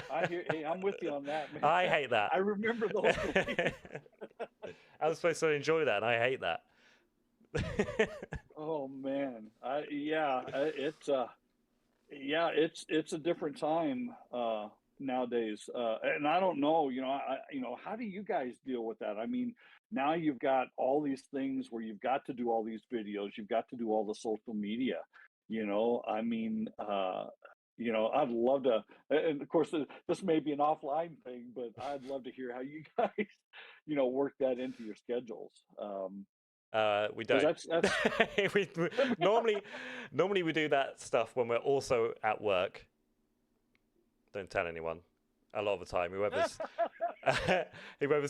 Hey, I'm with you on that, man. I hate that. I remember those days. I was supposed to enjoy that, and I hate that. Oh man, it's a different time nowadays, and I don't know. How do you guys deal with that? I mean, now you've got all these things where you've got to do all these videos, you've got to do all the social media. I mean, I'd love to, and of course, this may be an offline thing, but I'd love to hear how you guys, work that into your schedules. We don't. That's normally we do that stuff when we're also at work. Don't tell anyone. A lot of the time, whoever's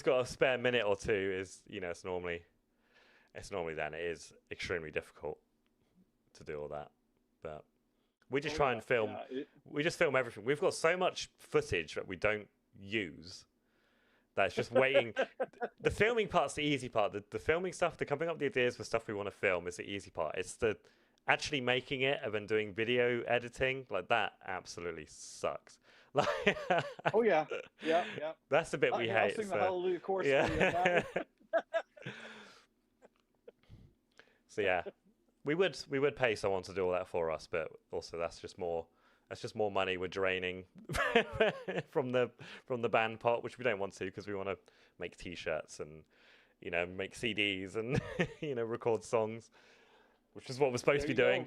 got a spare minute or two is, it's normally then. It is extremely difficult to do all that, but we just try and film. We just film everything. We've got so much footage that we don't use. That's just waiting. The filming part's the easy part. The filming stuff, the coming up with the ideas for stuff we want to film is the easy part. It's the actually making it and then doing video editing, like that absolutely sucks. Oh yeah. That's the bit we hate. I'll sing the Hallelujah chorus. Yeah. So yeah, we would pay someone to do all that for us, but also that's just more money we're draining from the band pot, which we don't want to, because we want to make T-shirts and make CDs and record songs, which is what we're supposed to be doing.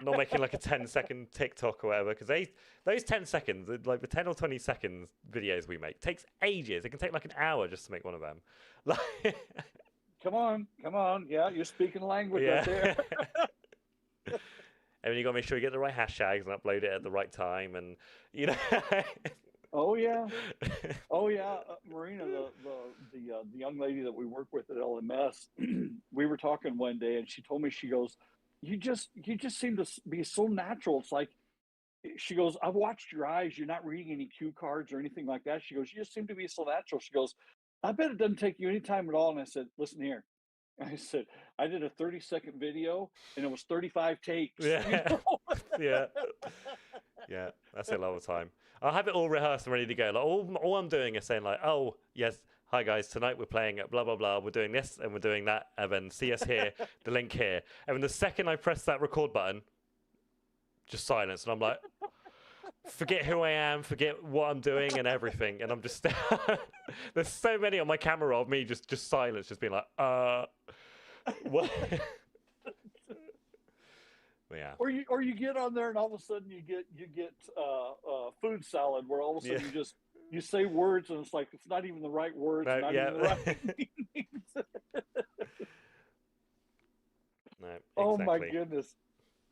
Not making like a 10-second TikTok or whatever, because those 10 seconds, like the 10 or 20 seconds videos we make, takes ages. It can take like an hour just to make one of them. Come on. Yeah, you're speaking language right there. And you got to make sure you get the right hashtags and upload it at the right time, and Oh yeah. Marina, the young lady that we work with at LMS, we were talking one day, and she told me, she goes, you just seem to be so natural. It's like, she goes, I've watched your eyes. You're not reading any cue cards or anything like that. She goes, you just seem to be so natural. She goes, I bet it doesn't take you any time at all. And I said, listen here. I said, I did a 30-second video and it was 35 takes. Yeah. Yeah, that's it all the time. I'll have it all rehearsed and ready to go. Like all I'm doing is saying like, oh yes, hi guys, tonight we're playing at blah blah blah. We're doing this and we're doing that, and then see us here, the link here. And then the second I press that record button, just silence, and I'm like, forget who I am, forget what I'm doing and everything, and I'm just there's so many on my camera of me just silence, just being like, what? Yeah. Or you get on there and all of a sudden you get food salad, where all of a sudden you say words and it's like it's not even the right words, not even the right meanings. No, exactly. Oh my goodness.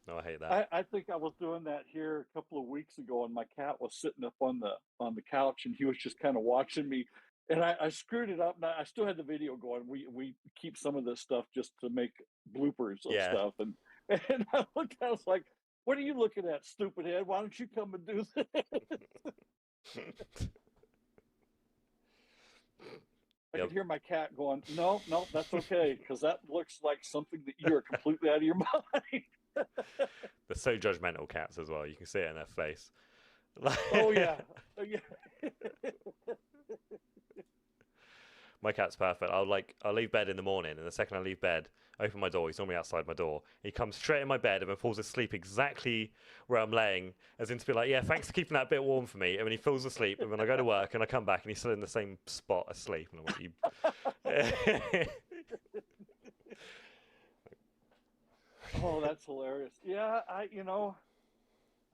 No, I hate that. I think I was doing that here a couple of weeks ago, and my cat was sitting up on the couch, and he was just kind of watching me, and I screwed it up. And I still had the video going. We keep some of this stuff just to make bloopers of stuff, and I looked. I was like, "What are you looking at, stupid head? Why don't you come and do this?" I could hear my cat going, "No, that's okay, because that looks like something that you are completely out of your mind." They're so judgmental, cats, as well. You can see it in their face. Oh yeah. My cat's perfect. I'll leave bed in the morning, and the second I leave bed, open my door. He's normally outside my door. He comes straight in my bed and then falls asleep exactly where I'm laying, as in to be like, yeah, thanks for keeping that bit warm for me. And then he falls asleep, and then I go to work and I come back and he's still in the same spot asleep. And I'm like, Oh, that's hilarious. Yeah, I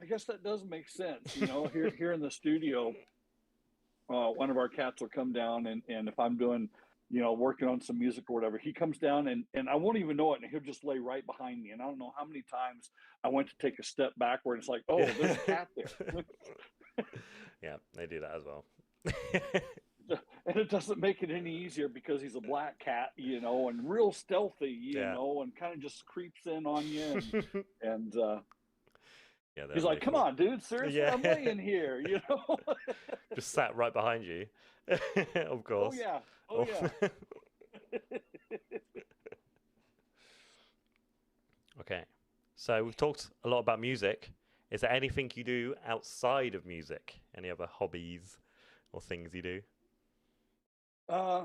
guess that does make sense. Here in the studio, one of our cats will come down, and if I'm doing, working on some music or whatever, he comes down and I won't even know it, and he'll just lay right behind me. And I don't know how many times I went to take a step backward. It's like, oh, there's a cat there. Yeah, they do that as well. And it doesn't make it any easier because he's a black cat, you know, and real stealthy, you know, and kind of just creeps in on you. And Yeah, he's like, "Come on, dude, seriously, yeah. I'm laying here," you know. Just sat right behind you, of course. Oh yeah. Okay, so we've talked a lot about music. Is there anything you do outside of music? Any other hobbies or things you do? Uh,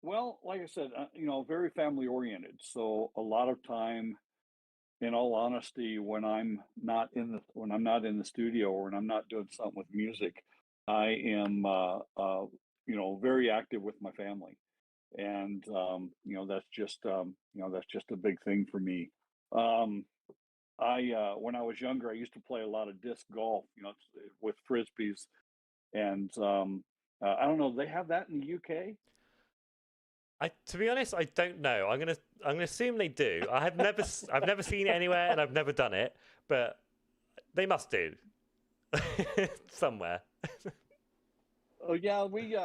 well, like I said, you know, very family oriented. So a lot of time, in all honesty, when I'm not in the studio or when I'm not doing something with music, I am you know, very active with my family. And you know, that's just a big thing for me. Um, I when I was younger, I used to play a lot of disc golf, you know, with frisbees, and I don't know. Do they have that in the UK? To be honest, I don't know. I'm gonna assume they do. I've never seen it anywhere, and I've never done it, but they must do somewhere. Oh yeah, we.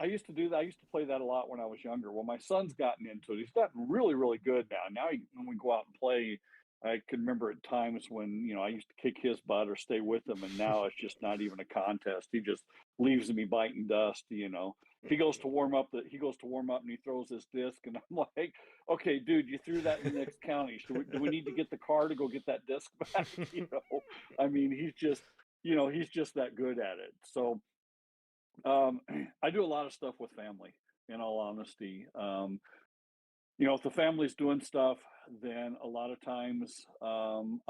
I used to do that. I used to play that a lot when I was younger. Well, my son's gotten into it. He's gotten really, really good now. When we go out and play, I can remember at times when I used to kick his butt or stay with him, and now it's just not even a contest. He just leaves me biting dust. You know, he goes to warm up. He goes to warm up and he throws this disc, and I'm like, "Okay, dude, you threw that in the next county. Do we need to get the car to go get that disc back?" You know, I mean, he's just that good at it. So um, I do a lot of stuff with family, in all honesty. You know, if the family's doing stuff, then a lot of times I'm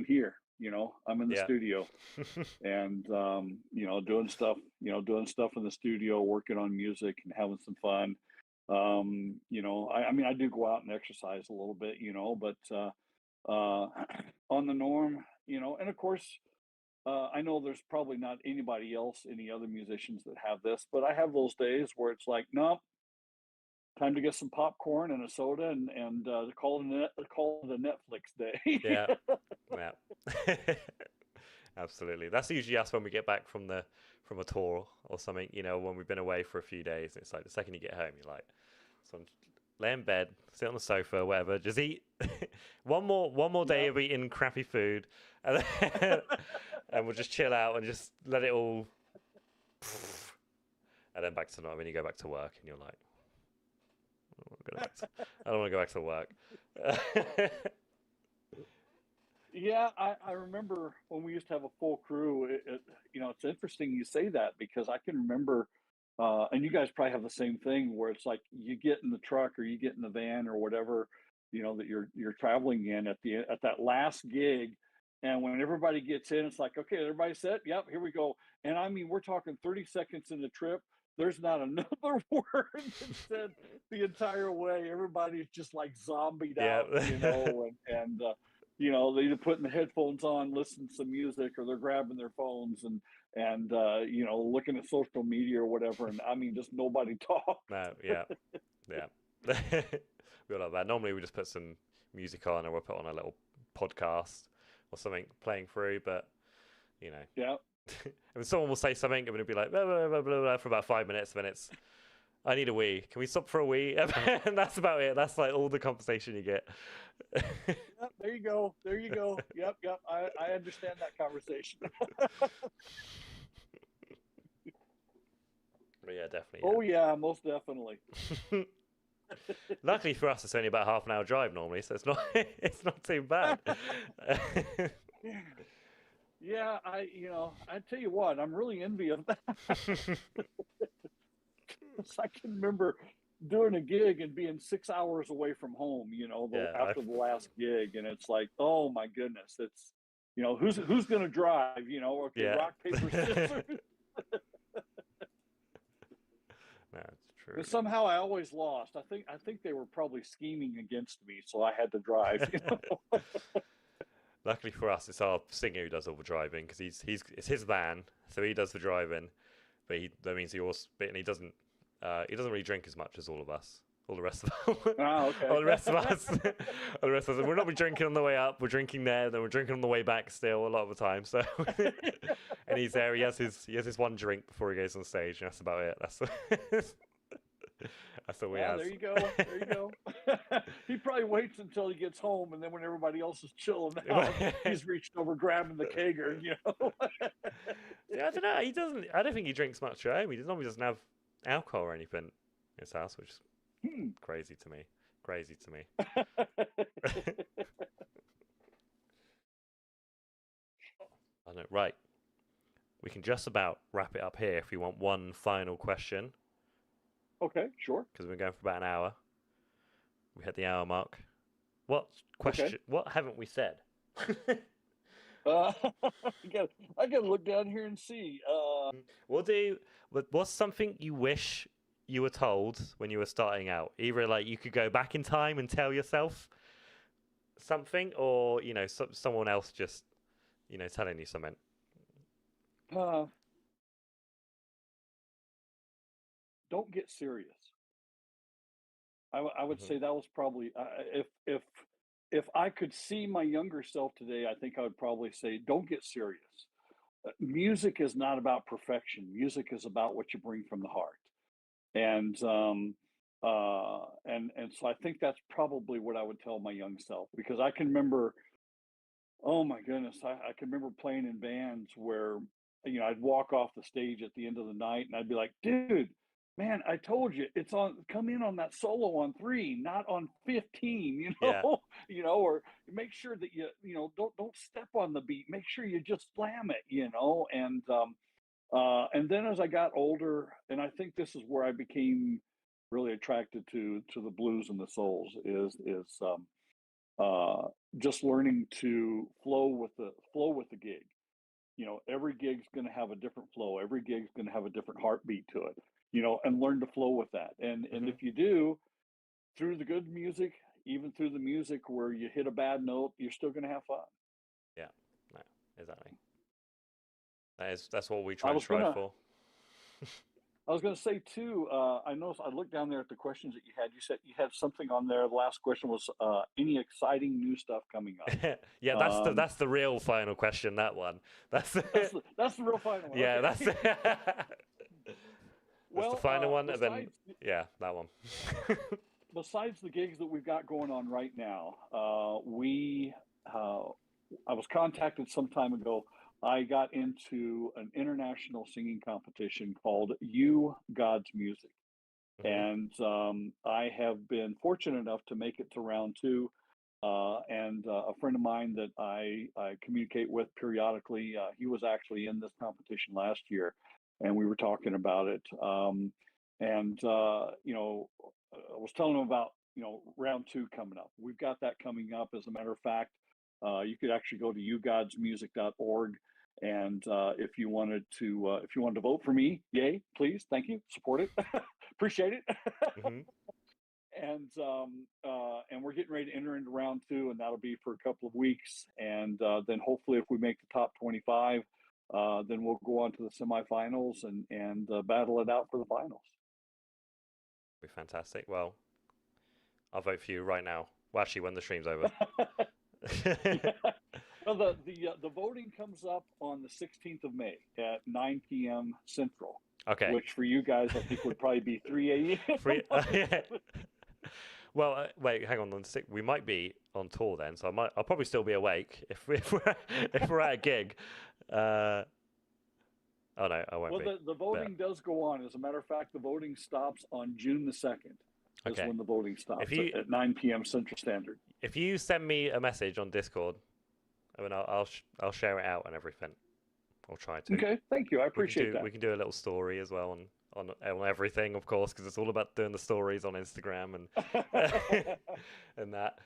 here. You know, I'm in the Yeah. studio and you know, doing stuff. You know, doing stuff in the studio, working on music and having some fun. You know, I mean, I do go out and exercise a little bit. You know, but on the norm, you know, and of course I know there's probably not anybody else, any other musicians that have this, but I have those days where it's like, no, time to get some popcorn and a soda and call it a Netflix day. Yeah. Yeah. Absolutely. That's usually us when we get back from a tour or something. You know, when we've been away for a few days. It's like the second you get home, you're like, so lay in bed, sit on the sofa, whatever. Just eat one more day of eating crappy food, and then, and we'll just chill out and just let it all. And then back to normal. When you go back to work, and you're like, I don't want to go back to work. Yeah, I remember when we used to have a full crew. You know, it's interesting you say that because I can remember, and you guys probably have the same thing where it's like you get in the truck or you get in the van or whatever, you know, that you're traveling in at that last gig, and when everybody gets in, it's like, okay, everybody set, yep, here we go. And I mean, we're talking 30 seconds in the trip. There's not another word that's said the entire way. Everybody's just like zombied Yeah. out, you know, and you know, they're either putting the headphones on, listening to some music, or they're grabbing their phones and you know, looking at social media or whatever. And I mean, just nobody talks. No. Yeah. Yeah. We all like that. Normally, we just put some music on, or we'll put on a little podcast or something playing through. But you know, Yeah. and someone will say something, and it'll be like blah, blah, blah, blah, blah, for about 5 minutes. And then it's, I need a wee. Can we stop for a wee? And that's about it. That's like all the conversation you get. Yep, there you go. There you go. Yep. Yep. I understand that conversation. But yeah, definitely. Oh yeah, most definitely. Luckily for us, it's only about half an hour drive normally, so it's not it's not too bad. Yeah, you know, I tell you what, I'm really envious of that. I can remember doing a gig and being 6 hours away from home, you know, after the last gig, and it's like, oh my goodness, it's, you know, who's gonna drive, you know? Okay, Yeah. rock paper scissors. That's true. But somehow I always lost. I think they were probably scheming against me, so I had to drive. You know? Luckily for us, it's our singer who does all the driving because it's his van, so he does the driving. But that means he doesn't really drink as much as all of us. All the rest of Okay. all the rest of us, all the rest of us. We're not be drinking on the way up. We're drinking there, then we're drinking on the way back. Still a lot of the time. So, and he's there. He has his one drink before he goes on stage, and that's about it. That's all we have. There you go. There you go. He probably waits until he gets home, and then when everybody else is chilling out, he's reached over grabbing the kegger, Yeah, I don't know. He doesn't. I don't think he drinks much at home. He normally doesn't have alcohol or anything in his house, which is crazy to me. Crazy to me. I know. Right. We can just about wrap it up here if you want one final question. Okay, sure. Because we've been going for about an hour. We hit the hour mark. What question? Okay. What haven't we said? I gotta look down here and see. What's something you wish you were told when you were starting out? Either like you could go back in time and tell yourself something, or someone else just telling you something. Don't get serious. I would say that was probably if I could see my younger self today, I think I would probably say, don't get serious. Music is not about perfection. Music is about what you bring from the heart. And so I think that's probably what I would tell my young self, because I can remember, oh my goodness, I can remember playing in bands where, I'd walk off the stage at the end of the night and I'd be like, dude, man, I told you, come in on that solo on 3, not on 15, Yeah. Or make sure that don't step on the beat, make sure you just slam it, and then as I got older, and I think this is where I became really attracted to the blues and the souls, is just learning to flow with the gig. Every gig's going to have a different flow. Every gig's going to have a different heartbeat to it. And learn to flow with that. And if you do, through the good music, even through the music where you hit a bad note, you're still going to have fun. Yeah, no, exactly. That's what we try and strive for. I was going to say too. I noticed. I looked down there at the questions that you had. You said you had something on there. The last question was any exciting new stuff coming up. Yeah, that's the real final question. That one. That's the real final one. Yeah, okay. That's the final one, and then that one. Besides the gigs that we've got going on right now, I was contacted some time ago. I got into an international singing competition called God's Music. Mm-hmm. And I have been fortunate enough to make it to round 2. And a friend of mine that I communicate with periodically, he was actually in this competition last year, and we were talking about it. I was telling him about, round 2 coming up. We've got that coming up. As a matter of fact, you could actually go to ugodsmusic.org. And if you wanted to vote for me, yay, please, thank you, support it, appreciate it. Mm-hmm. And we're getting ready to enter into round 2, and that'll be for a couple of weeks. And then hopefully, if we make the top 25, then we'll go on to the semifinals and battle it out for the finals. Be fantastic. Well, I'll vote for you right now. Well, actually, when the stream's over. Yeah. Well, the voting comes up on the 16th of May at 9 p.m. Central. Okay. Which for you guys, I think would probably be 3 a.m. Yeah. Well, wait, hang on. We might be on tour then, so I'll probably still be awake if we're at a gig. Oh no, I won't be. Well, the voting does go on. As a matter of fact, the voting stops on June the 2nd. Is when the voting stops at 9 p.m. Central Standard. If you send me a message on Discord, I'll share it out and everything. I'll try to. Okay, thank you. I appreciate that. We can do a little story as well on everything, of course, because it's all about doing the stories on Instagram and and that.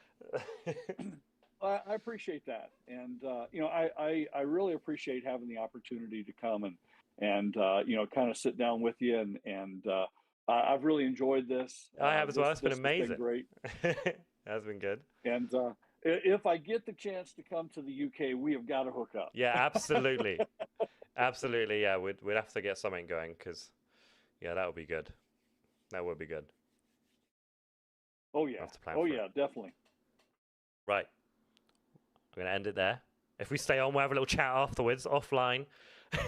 I appreciate that, and I really appreciate having the opportunity to come and kind of sit down with you, and I've really enjoyed this. I have as well. It's been amazing. Been great. That's been good. And if I get the chance to come to the UK, we have got to hook up. Yeah, absolutely. Absolutely, yeah. We'd have to get something going, because, yeah, that would be good. That would be good. Oh We'll yeah. have to plan Oh for yeah, it. definitely. Right. I'm going to end it there. If we stay on, we'll have a little chat afterwards, offline,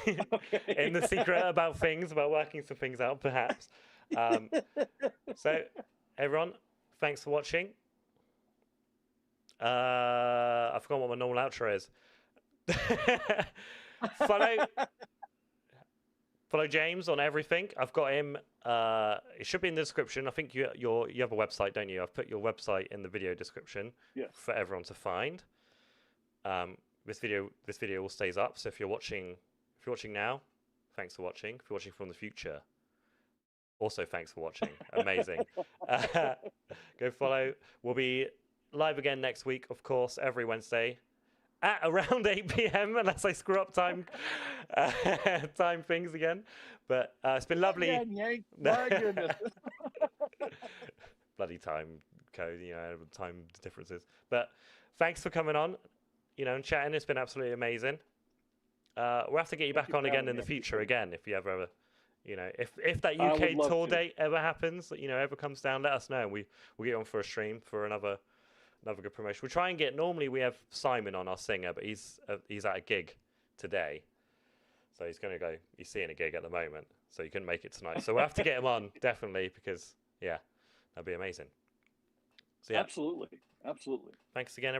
in Okay. the secret about things, about working some things out, perhaps. Um, so, everyone, thanks for watching. I forgot what my normal outro is. follow follow James on everything. I've got him. It should be in the description. I think you have a website, don't you? I've put your website in the video description Yes. for everyone to find. This video all stays up. So if you're watching now, thanks for watching. If you're watching from the future, also thanks for watching. Amazing. Go follow. We'll be live again next week, of course, every Wednesday at around 8 p.m. unless I screw up time things again. But it's been lovely. Again, Yank. My goodness. Bloody time code, time differences. But thanks for coming on, and chatting. It's been absolutely amazing. We'll have to get you back on again in the future again if you ever, if that UK tour date ever happens, ever comes down, let us know. We'll get you on for a stream for another good promotion. We'll try and normally we have Simon on, our singer, but he's at a gig today. So he's seeing a gig at the moment. So he couldn't make it tonight. So we'll have to get him on, definitely, because, yeah, that'd be amazing. So, yeah. Absolutely. Absolutely. Thanks again,